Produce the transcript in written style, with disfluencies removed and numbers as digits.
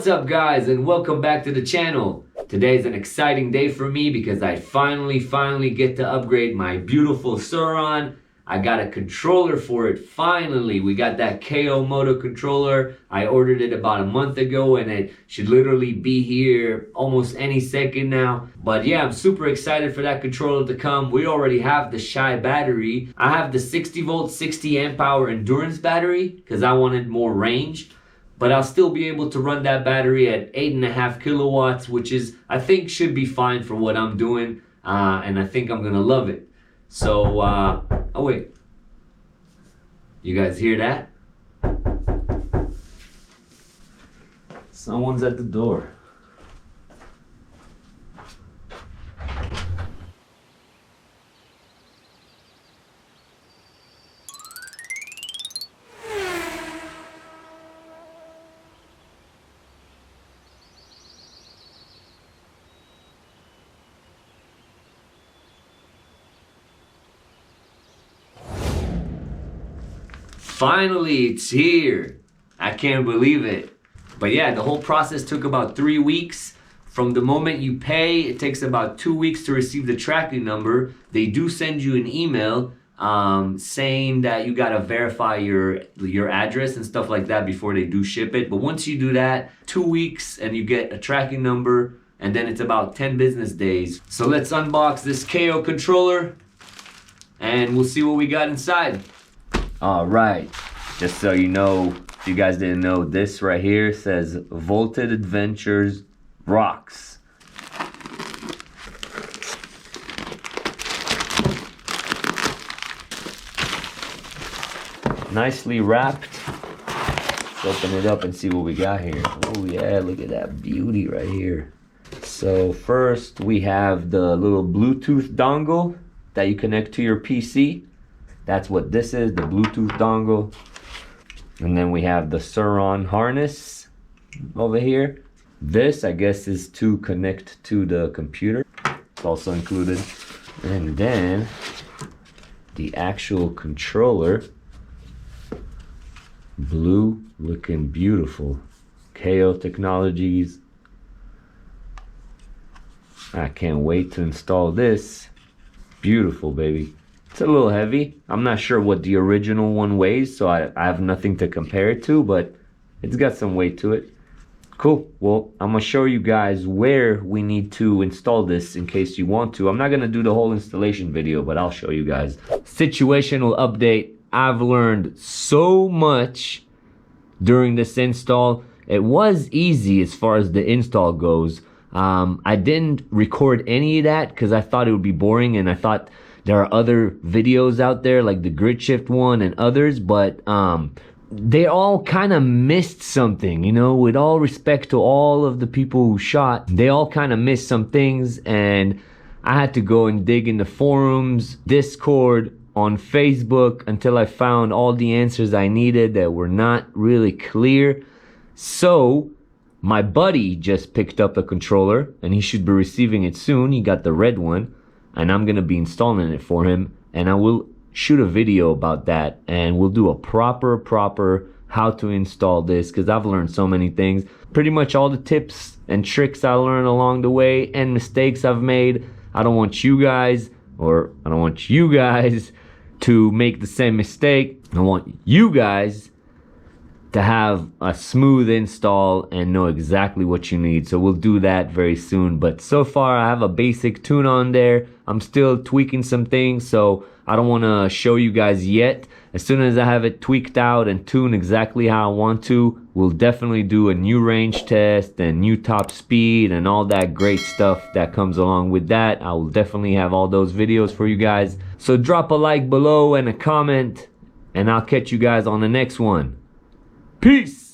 What's up guys, and welcome back to the channel. Today is an exciting day for me because I finally get to upgrade my beautiful Sur Ron. I got a controller for it finally. We got that KO Moto controller. I ordered it about a month ago and it should literally be here almost any second now. But yeah, I'm super excited for that controller to come. We already have the Shy battery. I have the 60 volt, 60 amp hour endurance battery because I wanted more range. But I'll still be able to run that battery at 8.5 kilowatts, which is, I think, should be fine for what I'm doing. And I think I'm gonna love it. So, oh wait. You guys hear that? Someone's at the door. Finally, it's here. I can't believe it. But yeah, the whole process took about 3 weeks. From the moment you pay, it takes about 2 weeks to receive the tracking number. They do send you an email saying that you gotta verify your address and stuff like that before they do ship it. But once you do that, 2 weeks and you get a tracking number, and then it's about 10 business days. So let's unbox this KO controller and we'll see what we got inside. All right, just so you know, if you guys didn't know, this right here says Volted Adventures Rocks. Nicely wrapped. Let's open it up and see what we got here. Oh yeah, look at that beauty right here. So first we have the little Bluetooth dongle that you connect to your PC. That's what this is, the Bluetooth dongle. And then we have the Sur Ron harness over here. This, I guess, is to connect to the computer. It's also included. And then the actual controller. Blue, looking beautiful. KO Technologies. I can't wait to install this. Beautiful, baby. It's a little heavy. I'm not sure what the original one weighs, so I have nothing to compare it to, but it's got some weight to it. Cool. Well, I'm gonna show you guys where we need to install this in case you want to. I'm not gonna do the whole installation video, but I'll show you guys. Situational update. I've learned so much during this install. It was easy as far as the install goes. I didn't record any of that because I thought it would be boring, and I thought there are other videos out there like the grid shift one and others, but they all kind of missed something, you know, with all respect to all of the people who shot. They all kind of missed some things, and I had to go and dig in the forums, Discord, on Facebook until I found all the answers I needed that were not really clear. So my buddy just picked up a controller and he should be receiving it soon. He got the red one. And I'm gonna be installing it for him, and I will shoot a video about that, and we'll do a proper how to install this, because I've learned so many things. Pretty much all the tips and tricks I learned along the way and mistakes I've made. I don't want you guys to make the same mistake. I want you guys to have a smooth install and know exactly what you need. So we'll do that very soon. But so far I have a basic tune on there. I'm still tweaking some things, so I don't want to show you guys yet. As soon as I have it tweaked out and tuned exactly how I want to, we'll definitely do a new range test and new top speed and all that great stuff that comes along with that. I will definitely have all those videos for you guys. So drop a like below and a comment, and I'll catch you guys on the next one. Peace!